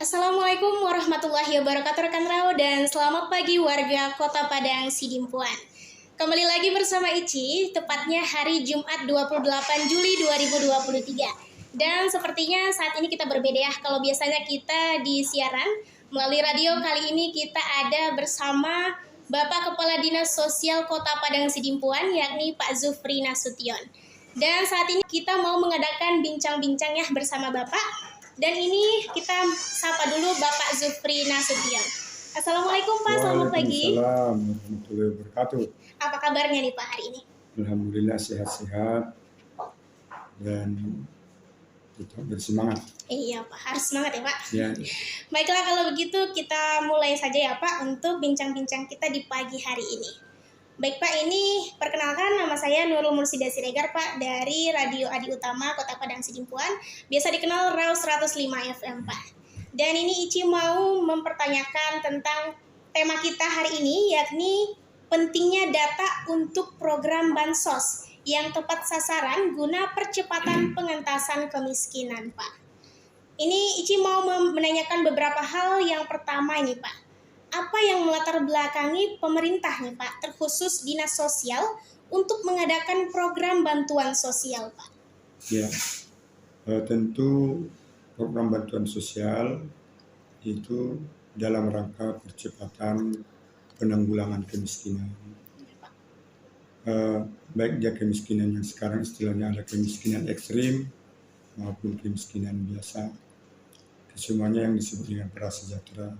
Assalamualaikum warahmatullahi wabarakatuh rekan Rao dan selamat pagi warga Kota Padang Sidimpuan. Kembali lagi bersama Ici, tepatnya hari Jumat 28 Juli 2023. Dan sepertinya saat ini kita berbeda ya. Kalau biasanya kita di siaran melalui radio, kali ini kita ada bersama Bapak Kepala Dinas Sosial Kota Padang Sidimpuan, yakni Pak Zufri Nasution. Dan saat ini kita mau mengadakan bincang-bincang ya bersama Bapak. Dan ini kita sapa dulu Bapak Zufri Nasution. Assalamualaikum Pak, selamat pagi. Waalaikumsalam warahmatullahi wabarakatuh. Apa kabarnya nih Pak hari ini? Alhamdulillah sehat-sehat dan tetap bersemangat. Iya Pak, harus semangat ya Pak. Ya. Baiklah kalau begitu kita mulai saja ya Pak untuk bincang-bincang kita di pagi hari ini. Baik Pak, ini perkenalkan nama saya Nurul Mursida Siregar Pak dari Radio Adi Utama Kota Padang Sidimpuan, biasa dikenal Rao 105 FM Pak. Dan ini Ici mau mempertanyakan tentang tema kita hari ini, yakni pentingnya data untuk program Bansos yang tepat sasaran guna percepatan pengentasan kemiskinan Pak. Ini Ici mau menanyakan beberapa hal. Yang pertama ini Pak, apa yang melatar belakangi pemerintah nih Pak, terkhusus Dinas Sosial untuk mengadakan program bantuan sosial Pak? Ya, tentu program bantuan sosial itu dalam rangka percepatan penanggulangan kemiskinan. Baik dia kemiskinan yang sekarang istilahnya ada kemiskinan ekstrim maupun kemiskinan biasa, semuanya yang disebut dengan prasejahtera.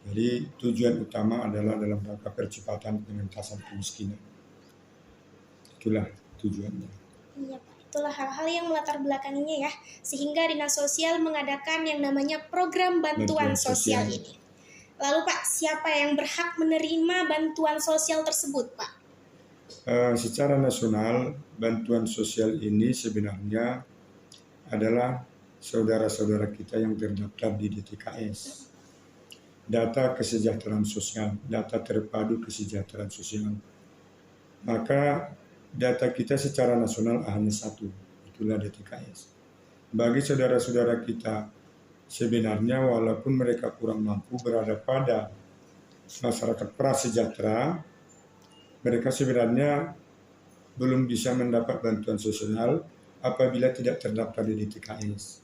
Jadi tujuan utama adalah dalam rangka percepatan pengentasan kemiskinan. Itulah tujuannya. Iya Pak, itulah hal-hal yang melatar belakanginya ya, sehingga Dinas Sosial mengadakan yang namanya program bantuan sosial ini. Lalu Pak, siapa yang berhak menerima bantuan sosial tersebut Pak? Secara nasional, bantuan sosial ini sebenarnya adalah saudara-saudara kita yang terdaftar di DTKS. Data kesejahteraan sosial, data terpadu kesejahteraan sosial. Maka data kita secara nasional hanya satu, itulah DTKS. Bagi saudara-saudara kita sebenarnya walaupun mereka kurang mampu berada pada masyarakat prasejahtera, mereka sebenarnya belum bisa mendapat bantuan sosial apabila tidak terdaftar di DTKS.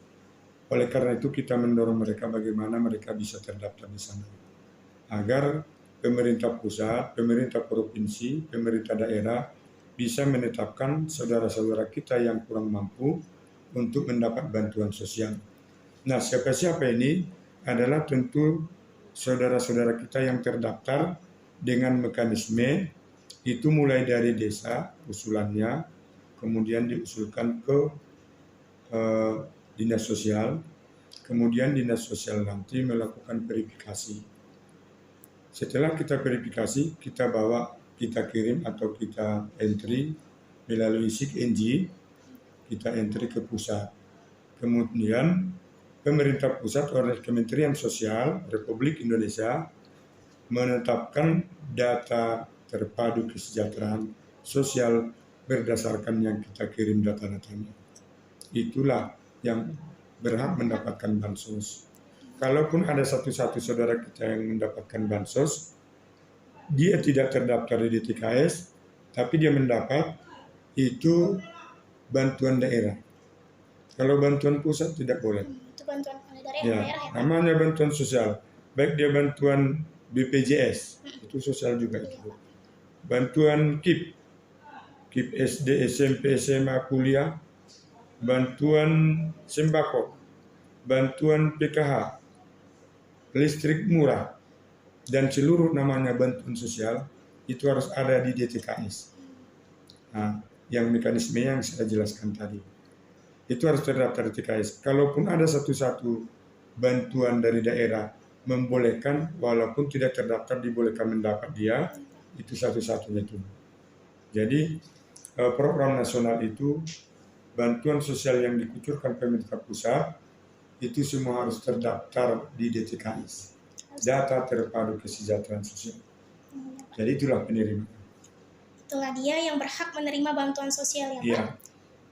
Oleh karena itu kita mendorong mereka bagaimana mereka bisa terdaftar di sana. Agar pemerintah pusat, pemerintah provinsi, pemerintah daerah bisa menetapkan saudara-saudara kita yang kurang mampu untuk mendapat bantuan sosial. Nah, siapa-siapa ini adalah tentu saudara-saudara kita yang terdaftar dengan mekanisme itu mulai dari desa usulannya, kemudian diusulkan ke Dinas Sosial, kemudian Dinas Sosial nanti melakukan verifikasi. Setelah kita verifikasi, kita bawa, kita kirim atau kita entry melalui SIG-NG, kita entry ke pusat. Kemudian pemerintah pusat oleh Kementerian Sosial Republik Indonesia menetapkan data terpadu kesejahteraan sosial berdasarkan yang kita kirim data-datanya. Itulah yang berhak mendapatkan bansos. Kalaupun ada satu-satu saudara kita yang mendapatkan bansos, dia tidak terdaftar di DTKS, tapi dia mendapat itu bantuan daerah. Kalau bantuan pusat tidak boleh. Itu bantuan dari Ya, daerah ya Pak? namanya bantuan sosial. Baik dia bantuan BPJS, itu sosial juga itu. Bantuan KIP SD, SMP, SMA, kuliah, bantuan sembako, bantuan PKH, listrik murah, dan seluruh namanya bantuan sosial itu harus ada di DTKS. Nah, yang mekanisme yang saya jelaskan tadi, itu harus terdaftar di DTKS. Kalaupun ada satu-satu bantuan dari daerah membolehkan, walaupun tidak terdaftar dibolehkan mendapat dia, itu satu-satunya itu. Jadi program nasional itu bantuan sosial yang dikucurkan pemerintah pusat itu semua harus terdaftar di DTKS, data terpadu kesejahteraan sosial. Jadi itulah penerima. Itulah dia yang berhak menerima bantuan sosial ya Pak? Iya.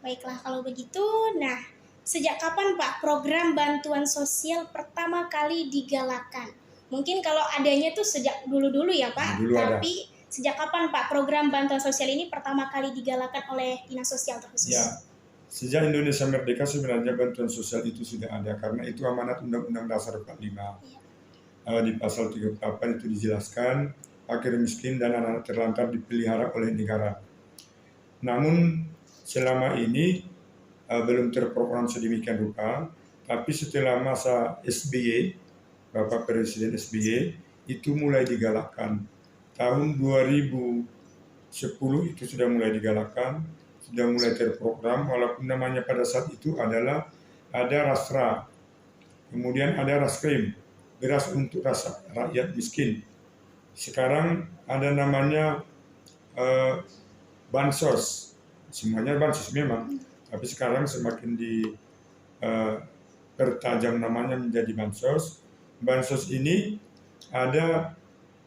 Baiklah kalau begitu, nah sejak kapan Pak program bantuan sosial pertama kali digalakkan? Mungkin kalau adanya tuh sejak dulu-dulu ya Pak, Dulu tapi sejak kapan Pak program bantuan sosial ini pertama kali digalakkan oleh Dinas Sosial terkhusus? Ya, sejak Indonesia merdeka sebenarnya bantuan sosial itu sudah ada karena itu amanat Undang-Undang Dasar 45. Di pasal 38 itu dijelaskan fakir miskin dan anak-anak terlantar dipelihara oleh negara. Namun selama ini belum terprogram sedemikian rupa, tapi setelah masa SBY, Bapak Presiden SBY, itu mulai digalakkan. Tahun 2010 itu sudah mulai digalakkan, sudah mulai terprogram, walaupun namanya pada saat itu adalah ada Rastra, kemudian ada Raskrim, beras untuk rakyat miskin. Sekarang ada namanya Bansos, semuanya Bansos memang, tapi sekarang semakin dipertajam namanya menjadi Bansos. Bansos ini ada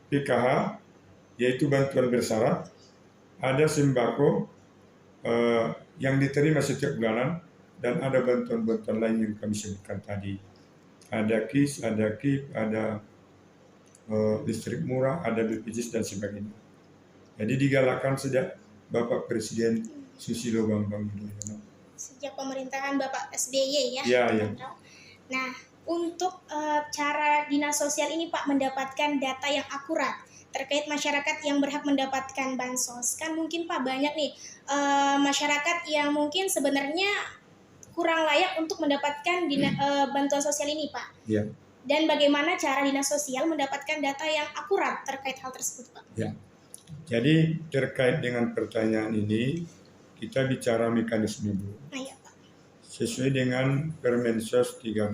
PKH, yaitu bantuan bersyarat, ada sembako yang diterima setiap bulan, dan ada bantuan-bantuan lain yang kami sebutkan tadi. Ada KIS, ada KIP, ada listrik murah, ada BPJS dan sebagainya. Jadi digalakkan sejak Bapak Presiden Susilo Bambang Yudhoyono. Sejak pemerintahan Bapak SBY ya? Ya. Nah, untuk cara Dinas Sosial ini Pak mendapatkan data yang akurat terkait masyarakat yang berhak mendapatkan bansos. Kan mungkin Pak banyak nih masyarakat yang mungkin sebenarnya kurang layak untuk mendapatkan bantuan sosial ini Pak. Ya. Dan bagaimana cara Dinas Sosial mendapatkan data yang akurat terkait hal tersebut Pak? Ya. Jadi terkait dengan pertanyaan ini, kita bicara mekanisme dulu. Iya, Pak. Sesuai dengan Permensos 13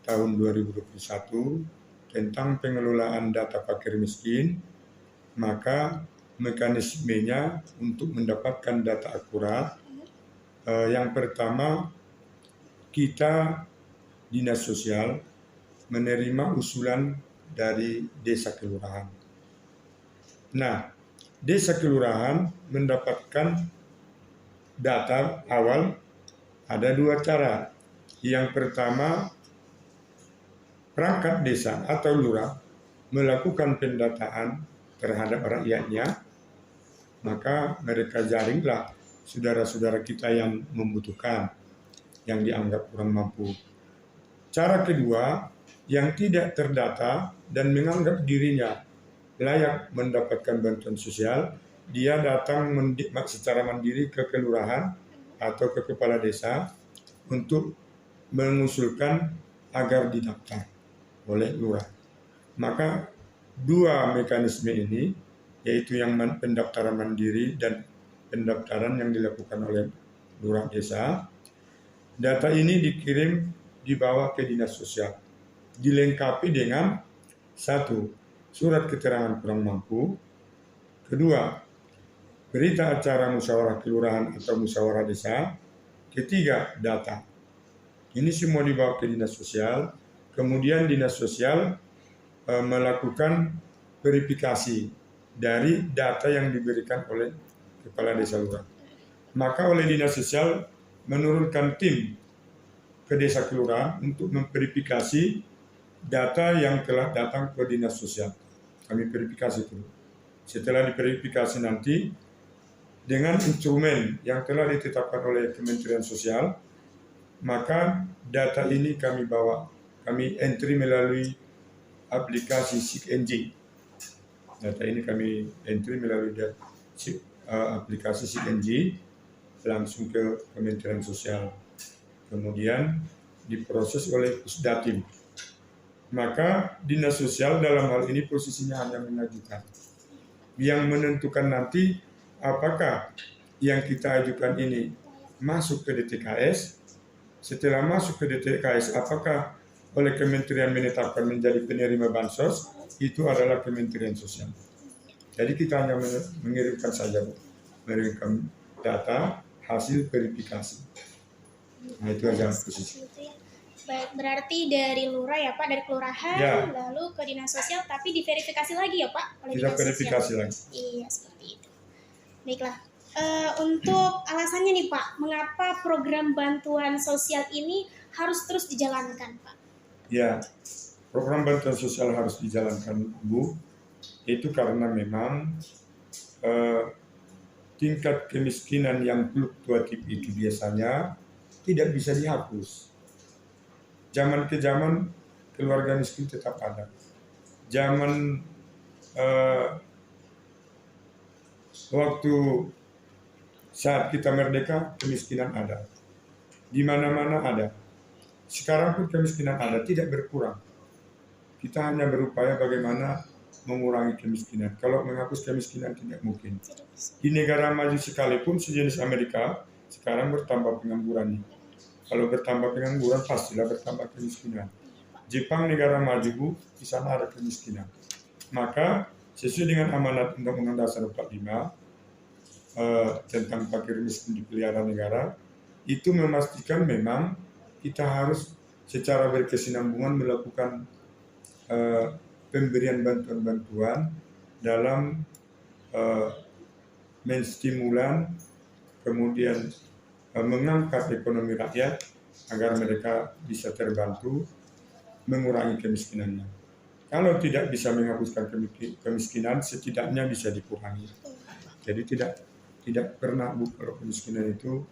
tahun 2021 tentang pengelolaan data fakir miskin, maka mekanismenya untuk mendapatkan data akurat, yang pertama kita Dinas Sosial menerima usulan dari desa kelurahan. Nah, desa kelurahan mendapatkan data awal ada dua cara. Yang pertama, perangkat desa atau lurah melakukan pendataan terhadap rakyatnya, maka mereka jaringlah saudara-saudara kita yang membutuhkan, yang dianggap kurang mampu. Cara kedua, yang tidak terdata dan menganggap dirinya layak mendapatkan bantuan sosial, dia datang secara mandiri ke kelurahan atau ke kepala desa untuk mengusulkan agar didaftar oleh lurah. Maka dua mekanisme ini, yaitu yang pendaftaran mandiri dan pendaftaran yang dilakukan oleh lurah desa, data ini dikirim dibawa ke Dinas Sosial, dilengkapi dengan satu, surat keterangan kurang mampu, kedua, berita acara musyawarah kelurahan atau musyawarah desa, ketiga, data. Ini semua dibawa ke Dinas Sosial, kemudian Dinas Sosial melakukan verifikasi dari data yang diberikan oleh kepala desa lurah. Maka oleh Dinas Sosial menurunkan tim ke desa kelurahan untuk memverifikasi data yang telah datang ke Dinas Sosial. Kami verifikasi dulu. Setelah diverifikasi nanti, dengan instrumen yang telah ditetapkan oleh Kementerian Sosial, maka data ini kami bawa, kami entry melalui aplikasi SIG-NJ. Data ini kami entry melalui aplikasi SIG-NJ langsung ke Kementerian Sosial. Kemudian diproses oleh Pusdatin. Maka Dinas Sosial dalam hal ini posisinya hanya mengajukan. Yang menentukan nanti apakah yang kita ajukan ini masuk ke DTKS. Setelah masuk ke DTKS, apakah oleh Kementerian menetapkan menjadi penerima bansos, itu adalah Kementerian Sosial. Jadi kita hanya mengirimkan saja, mengirimkan data hasil verifikasi. Nah itu aja posisi. Baik, berarti dari lurah ya Pak, dari kelurahan, ya, lalu ke Dinas Sosial, tapi diverifikasi lagi ya Pak oleh Kita Dinas verifikasi Sosial. lagi. Iya, seperti itu. Baiklah, Untuk alasannya nih Pak, mengapa program bantuan sosial ini harus terus dijalankan Pak? Ya, program bantuan sosial harus dijalankan, Bu. Itu karena memang tingkat kemiskinan yang fluktuatif itu biasanya tidak bisa dihapus. Zaman ke zaman keluarga miskin tetap ada. Zaman waktu saat kita merdeka, kemiskinan ada. Di mana-mana ada. Sekarang pun kemiskinan ada, tidak berkurang. Kita hanya berupaya bagaimana mengurangi kemiskinan. Kalau menghapus kemiskinan tidak mungkin. Di negara maju sekalipun sejenis Amerika, sekarang bertambah penganggurannya. Kalau bertambah pengangguran, pastilah bertambah kemiskinan. Jepang negara maju, Bu, di sana ada kemiskinan. Maka sesuai dengan amanat Undang-Undang Dasar 45 tentang fakir miskin dipelihara negara, itu memastikan memang kita harus secara berkesinambungan melakukan pemberian bantuan-bantuan dalam menstimulan, kemudian mengangkat ekonomi rakyat agar mereka bisa terbantu mengurangi kemiskinannya. Kalau tidak bisa menghapuskan kemiskinan, setidaknya bisa dikurangi. Jadi tidak pernah, Bu, kalau kemiskinan itu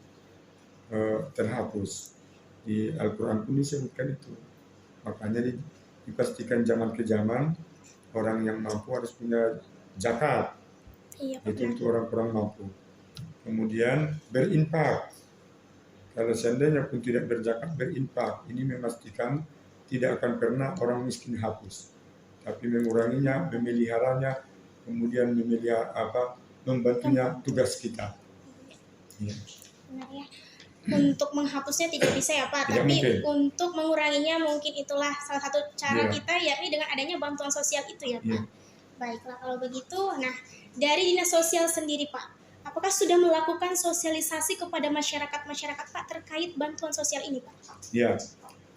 terhapus. Di Al-Quran pun disebutkan itu. Makanya dipastikan zaman ke zaman orang yang mampu harus punya zakat. Iya, Itu untuk orang-orang mampu. Kemudian berinfak. Kalau seandainya pun tidak berzakat, berinfak. Ini memastikan tidak akan pernah orang miskin hapus, tapi menguranginya, memeliharanya, kemudian membantunya tugas kita. Ya. Benar ya. Untuk menghapusnya tidak bisa ya Pak, Tidak tapi mungkin. untuk menguranginya mungkin itulah salah satu cara Ya. kita, yakni dengan adanya bantuan sosial itu ya Pak. Ya. Baiklah kalau begitu, nah dari Dinas Sosial sendiri Pak, apakah sudah melakukan sosialisasi kepada masyarakat Pak terkait bantuan sosial ini Pak? Ya,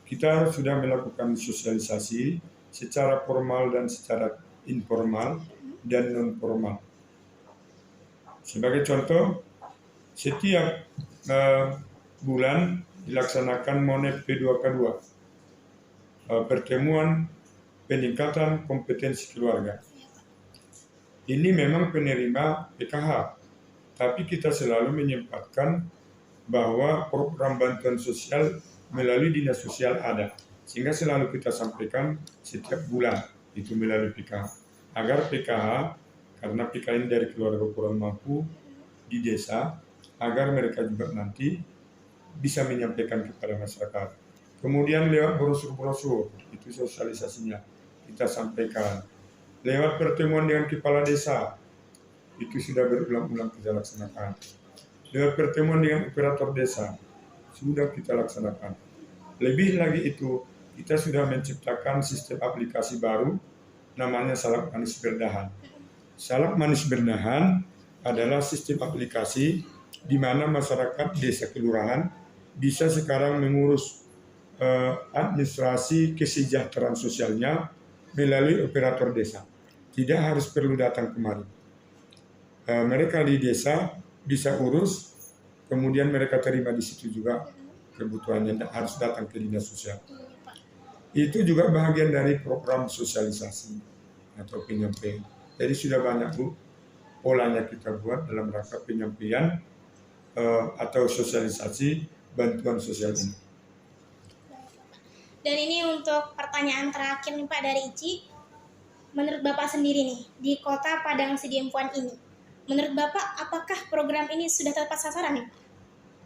kita sudah melakukan sosialisasi secara formal dan secara informal dan non formal. Sebagai contoh, setiap bulan dilaksanakan MONEP P2K2, pertemuan peningkatan kompetensi keluarga. Ini memang penerima PKH, tapi kita selalu menyempatkan bahwa program bantuan sosial melalui dinas sosial ada, sehingga selalu kita sampaikan setiap bulan itu melalui PKH, agar PKH, karena PKH ini dari keluarga kurang mampu di desa, agar mereka juga nanti bisa menyampaikan kepada masyarakat. Kemudian lewat brosur-brosur, itu sosialisasinya kita sampaikan. Lewat pertemuan dengan kepala desa, itu sudah berulang-ulang kita laksanakan. Lewat pertemuan dengan operator desa, sudah kita laksanakan. Lebih lagi itu, kita sudah menciptakan sistem aplikasi baru, namanya Salak Manis Berdahan. Salak Manis Berdahan adalah sistem aplikasi di mana masyarakat desa kelurahan bisa sekarang mengurus administrasi kesejahteraan sosialnya melalui operator desa. Tidak harus perlu datang kemari. Mereka di desa bisa urus, kemudian mereka terima di situ juga kebutuhannya, tidak harus datang ke dinas sosial. Itu juga bagian dari program sosialisasi atau penyampaian. Jadi sudah banyak, Bu, polanya kita buat dalam rangka penyampaian atau sosialisasi bantuan sosial ini. Dan ini untuk pertanyaan terakhir nih Pak dari Ici. Menurut Bapak sendiri nih, di kota Padang Sidempuan ini, menurut Bapak apakah program ini sudah tepat sasaran nih?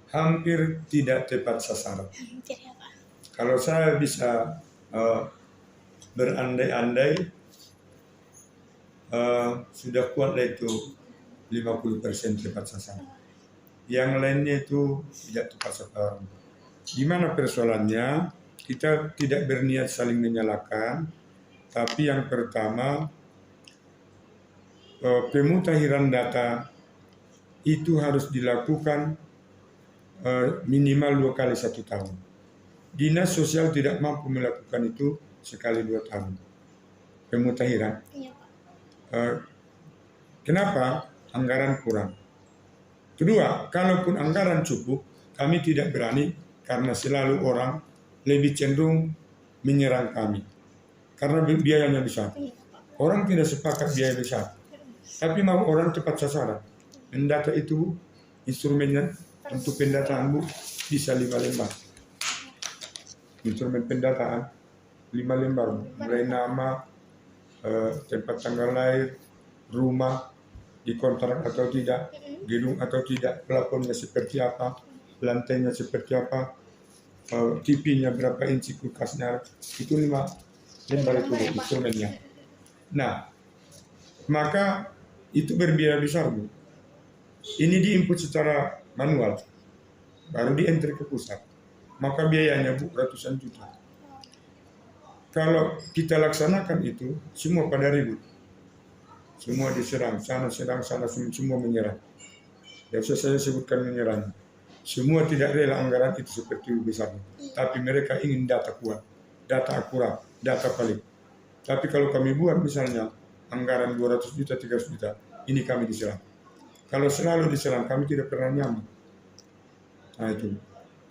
Hampir tidak tepat sasaran. Tidak, Pak. Kalau saya bisa berandai-andai, sudah kuatlah itu 50% tepat sasaran. Yang lainnya itu tidak tepat sasaran. Di mana persoalannya? Kita tidak berniat saling menyalahkan, tapi yang pertama, pemutahiran data itu harus dilakukan minimal 2 kali 1 tahun. Dinas sosial tidak mampu melakukan itu sekali 2 tahun. Pemutahiran. Iya, Pak. Kenapa? Anggaran kurang. Kedua, kalaupun anggaran cukup, kami tidak berani karena selalu orang lebih cenderung menyerang kami karena biayanya besar. Orang tidak sepakat biaya besar, tapi mau orang tepat sasaran. Mendata itu instrumennya untuk pendataan Bu bisa 5 lembar. Instrumen pendataan 5 lembar, mulai nama, tempat tanggal lahir, rumah, dikontrak atau tidak, gedung atau tidak, plafonnya seperti apa, lantainya seperti apa, TV-nya berapa inci, kulkasnya, itu 5 lembar itu instrumennya. Nah, maka itu berbiaya besar Bu. Ini diinput secara manual, baru dientry ke pusat. Maka biayanya Bu ratusan juta. Kalau kita laksanakan itu, semua pada ribut. Semua diserang, sana serang, sana semua menyerang. Tidak usah saya sebutkan menyerang. Semua tidak rela anggaran itu seperti besarnya. Tapi mereka ingin data kuat, data akurat, data valid. Tapi kalau kami buat misalnya anggaran 200 juta, 300 juta, ini kami diserang. Kalau selalu diserang, kami tidak pernah nyaman. Nah itu.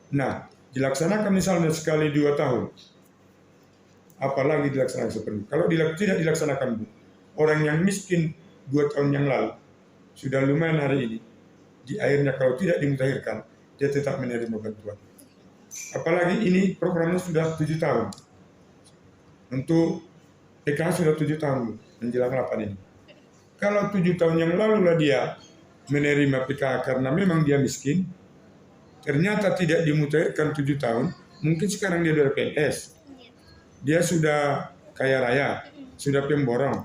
Nah, dilaksanakan misalnya sekali 2 tahun. Apalagi dilaksanakan seperti itu. Kalau tidak dilaksanakan Bu, orang yang miskin 2 tahun yang lalu, sudah lumayan hari ini, di akhirnya kalau tidak dimutakhirkan, dia tetap menerima bantuan. Apalagi ini programnya sudah 7 tahun. Untuk PKH sudah 7 tahun menjelang 8 ini. Kalau 7 tahun yang lalu lah dia menerima PKH karena memang dia miskin, ternyata tidak dimutakhirkan 7 tahun, mungkin sekarang dia sudah PNS. Dia sudah kaya raya, sudah pemborong.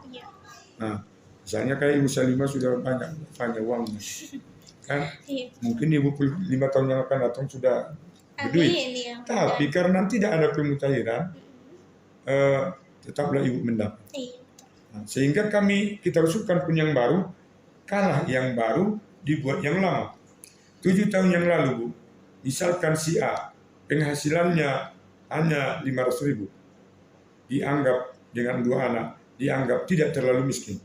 Nah, misalnya kayak Ibu Salimah sudah banyak uangnya. Kan? Mungkin Ibu 5 tahun yang akan datang sudah berduit. Tapi karena tidak ada pemutakhiran, tetaplah Ibu mendapat. Nah, sehingga kita usulkan pun yang baru, kalah yang baru dibuat yang lama. 7 tahun yang lalu Bu, misalkan si A penghasilannya hanya 500.000, dianggap dengan 2 anak, dianggap tidak terlalu miskin.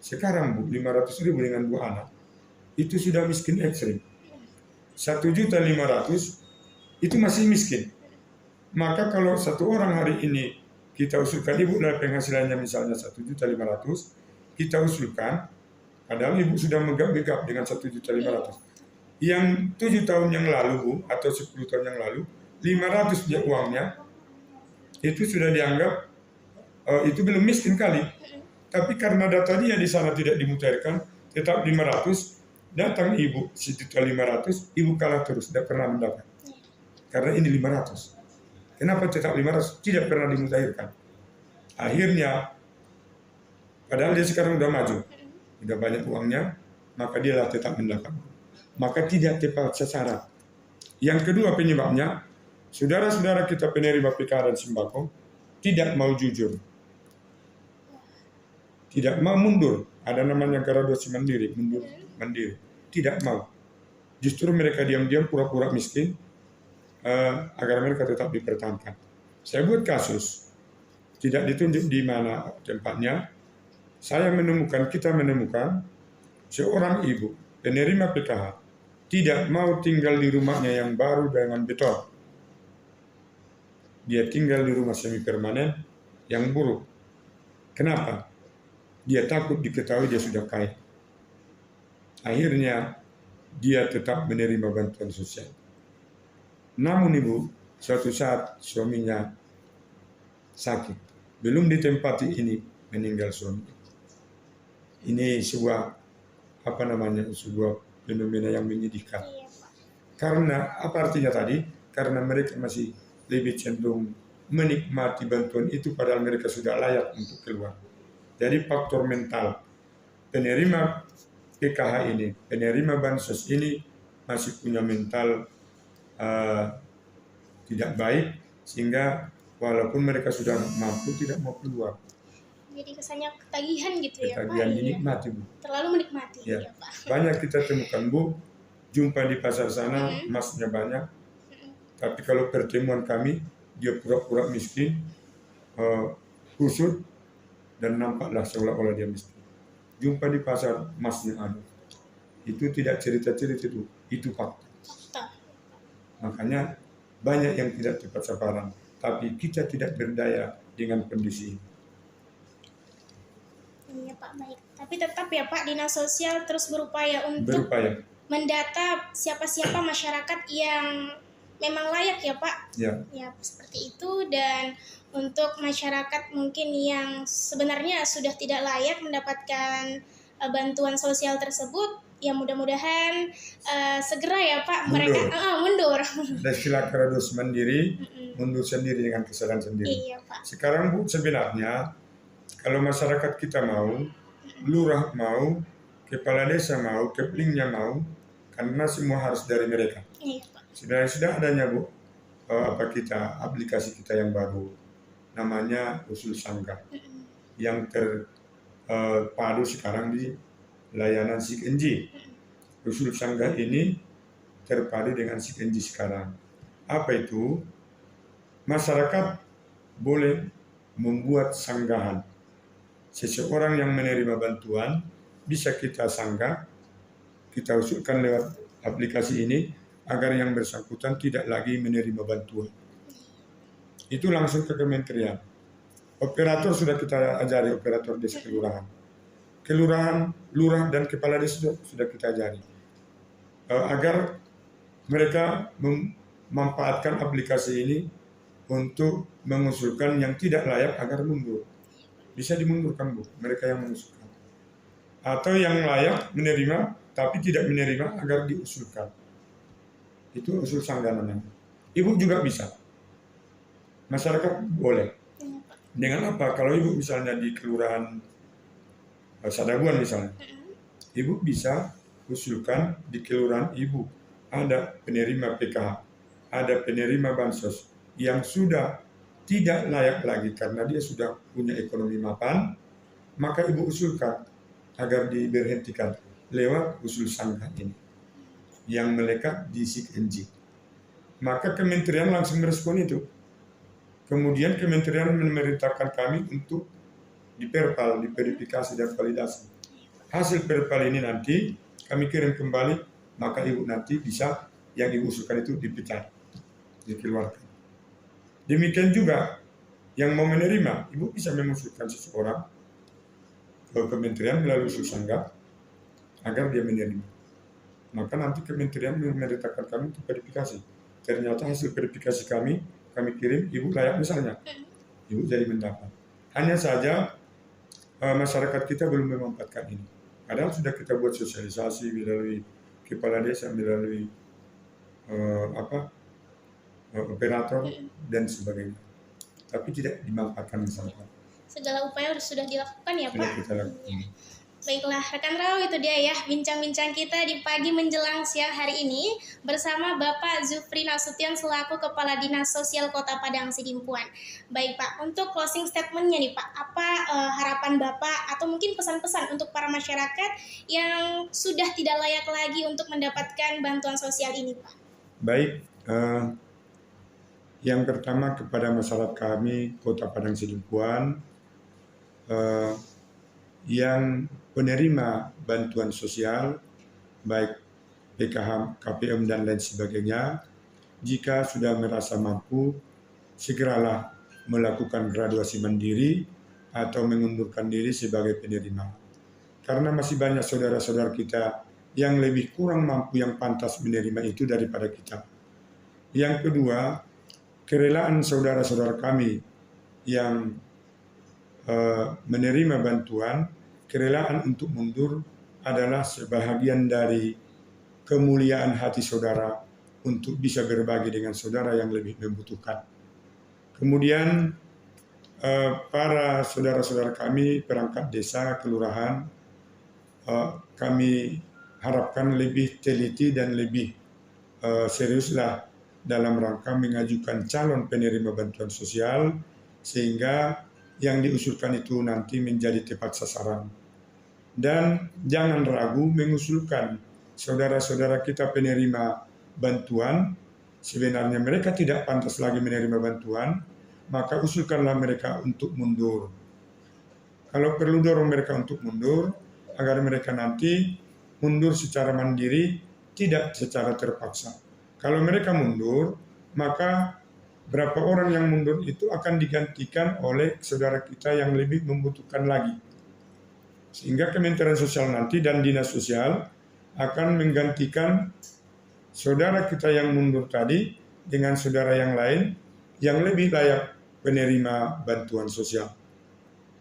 Sekarang Bu, 500.000 dengan 2 anak, itu sudah miskin ekstrim. 1.500.000 itu masih miskin. Maka kalau satu orang hari ini kita usulkan Ibu dari penghasilannya misalnya 1.500.000, kita usulkan, padahal Ibu sudah menggap-gegap dengan 1.500.000. Yang 7 tahun yang lalu Bu, atau 10 tahun yang lalu, 500 dia uangnya, itu sudah dianggap itu belum miskin kali. Tapi karena data dia di sana tidak dimutakhirkan, tetap 500, datang Ibu 1.500.000, Ibu kalah terus, tidak pernah mendapat. Karena ini 500. Kenapa tetap 500? Tidak pernah dimutakhirkan. Akhirnya, padahal dia sekarang sudah maju, sudah banyak uangnya, maka dia lah tetap mendapat. Maka tidak tepat sasaran. Yang kedua penyebabnya, saudara-saudara kita penerima PKH dan sembako tidak mau jujur, tidak mau mundur. Ada namanya gradasi mandiri, mundur mandiri. Tidak mau. Justru mereka diam-diam pura-pura miskin agar mereka tetap dipertahankan. Saya buat kasus, tidak ditunjuk di mana tempatnya. Kita menemukan seorang ibu penerima PKH tidak mau tinggal di rumahnya yang baru dengan beton. Dia tinggal di rumah semi permanen yang buruk. Kenapa? Dia takut diketahui dia sudah kaya. Akhirnya dia tetap menerima bantuan sosial. Namun Ibu, suatu saat suaminya sakit. Belum ditempati ini, meninggal suami. Ini sebuah sebuah fenomena yang menyedihkan. Karena apa artinya tadi? Karena mereka masih lebih cenderung menikmati bantuan itu padahal mereka sudah layak untuk keluar. Jadi faktor mental penerima PKH ini, penerima bansos ini masih punya mental tidak baik, sehingga walaupun mereka sudah mampu tidak mau keluar. Jadi kesannya ketagihan gitu ya Pak? Ketagihan dinikmati Bu. Terlalu menikmati ya Pak. Banyak kita temukan Bu, jumpa di pasar sana emasnya banyak, tapi kalau pertemuan kami dia pura-pura miskin, kusut, dan nampaklah seolah-olah dia miskin. Jumpa di pasar emasnya ada. Itu tidak cerita-cerita itu fakta. Fakta. Makanya banyak yang tidak tepat sasaran, tapi kita tidak berdaya dengan kondisi ini. Iya Pak, baik. Tapi tetap ya Pak, Dinas Sosial terus berupaya untuk mendata siapa-siapa masyarakat yang memang layak ya Pak. Ya. Ya seperti itu. Dan untuk masyarakat mungkin yang sebenarnya sudah tidak layak mendapatkan bantuan sosial tersebut, ya mudah-mudahan segera ya Pak mereka mundur. Dan istilah kerados mandiri, mundur sendiri dengan kesalahan sendiri. Iya Pak. Sekarang Bu, sebenarnya kalau masyarakat kita mau, lurah mau, kepala desa mau, keplingnya mau, karena semua harus dari mereka. Iya Pak. Sudah adanya Bu, aplikasi kita yang baru, namanya Usul Sangga, yang terpadu sekarang di layanan SIKNJ. Usul Sangga ini terpadu dengan SIKNJ sekarang. Apa itu? Masyarakat boleh membuat sanggahan. Seseorang yang menerima bantuan bisa kita sanggah, kita usulkan lewat aplikasi ini agar yang bersangkutan tidak lagi menerima bantuan. Itu langsung ke kementerian. Operator sudah kita ajari, operator desa kelurahan. Kelurahan, lurah, dan kepala desa sudah kita ajari. Agar mereka memanfaatkan aplikasi ini untuk mengusulkan yang tidak layak agar mundur. Bisa dimundurkan Bu, mereka yang mengusulkan. Atau yang layak menerima tapi tidak menerima agar diusulkan. Itu usul sangga namanya. Ibu juga bisa. Masyarakat boleh. Dengan apa? Kalau ibu misalnya di kelurahan Sadaguan misalnya, ibu bisa usulkan di kelurahan ibu ada penerima PKH, ada penerima bansos yang sudah tidak layak lagi karena dia sudah punya ekonomi mapan, maka ibu usulkan agar diberhentikan lewat usul sangga ini yang melekat di SIKNJ. Maka kementerian langsung merespon itu. Kemudian kementerian memerintahkan kami untuk diperpal, diverifikasi dan validasi. Hasil perpal ini nanti kami kirim kembali, maka ibu nanti bisa yang ibu usulkan itu dipecat, dikeluarkan. Demikian juga yang mau menerima, ibu bisa mengusulkan seseorang ke kementerian melalui usul sangga agar dia menerima. Maka nanti kementerian memerintahkan kami untuk verifikasi. Ternyata hasil verifikasi kami kirim, ibu layak misalnya, ibu jadi mendapat. Hanya saja masyarakat kita belum memanfaatkan ini. Padahal sudah kita buat sosialisasi melalui kepala desa, melalui operator dan sebagainya. Tapi tidak dimanfaatkan masyarakat. Segala upaya sudah dilakukan ya Pak. Kita lakukan. Baiklah rekan Raw, itu dia ya bincang-bincang kita di pagi menjelang siang hari ini bersama Bapak Zufri Nasution selaku Kepala Dinas Sosial Kota Padang Sidimpuan. Baik Pak, untuk closing statement-nya nih Pak, apa harapan Bapak atau mungkin pesan-pesan untuk para masyarakat yang sudah tidak layak lagi untuk mendapatkan bantuan sosial ini Pak? Baik, yang pertama kepada masyarakat kami Kota Padang Sidimpuan yang penerima bantuan sosial, baik PKH, KPM, dan lain sebagainya, jika sudah merasa mampu, segeralah melakukan graduasi mandiri atau mengundurkan diri sebagai penerima. Karena masih banyak saudara-saudara kita yang lebih kurang mampu yang pantas menerima itu daripada kita. Yang kedua, kerelaan saudara-saudara kami yang menerima bantuan, kerelaan untuk mundur adalah sebahagian dari kemuliaan hati saudara untuk bisa berbagi dengan saudara yang lebih membutuhkan. Kemudian para saudara-saudara kami perangkat desa, kelurahan, kami harapkan lebih teliti dan lebih seriuslah dalam rangka mengajukan calon penerima bantuan sosial sehingga yang diusulkan itu nanti menjadi tepat sasaran. Dan jangan ragu mengusulkan saudara-saudara kita penerima bantuan, sebenarnya mereka tidak pantas lagi menerima bantuan, maka usulkanlah mereka untuk mundur. Kalau perlu dorong mereka untuk mundur, agar mereka nanti mundur secara mandiri, tidak secara terpaksa. Kalau mereka mundur, maka berapa orang yang mundur itu akan digantikan oleh saudara kita yang lebih membutuhkan lagi. Sehingga Kementerian Sosial nanti dan Dinas Sosial akan menggantikan saudara kita yang mundur tadi dengan saudara yang lain yang lebih layak penerima bantuan sosial.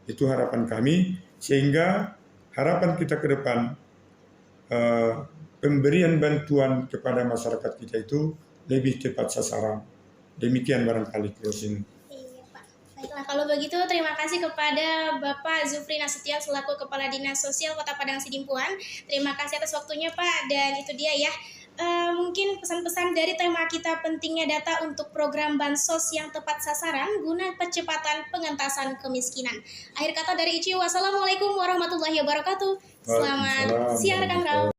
Itu harapan kami, sehingga harapan kita ke depan pemberian bantuan kepada masyarakat kita itu lebih tepat sasaran. Demikian barangkali closing. Iya Pak. Baiklah, kalau begitu terima kasih kepada Bapak Zufri Nasution selaku Kepala Dinas Sosial Kota Padang Sidimpuan. Terima kasih atas waktunya Pak, dan itu dia ya. Mungkin pesan-pesan dari tema kita, pentingnya data untuk program bansos yang tepat sasaran guna percepatan pengentasan kemiskinan. Akhir kata dari Ici, wassalamualaikum warahmatullahi wabarakatuh. Selamat siang rekan-rekan.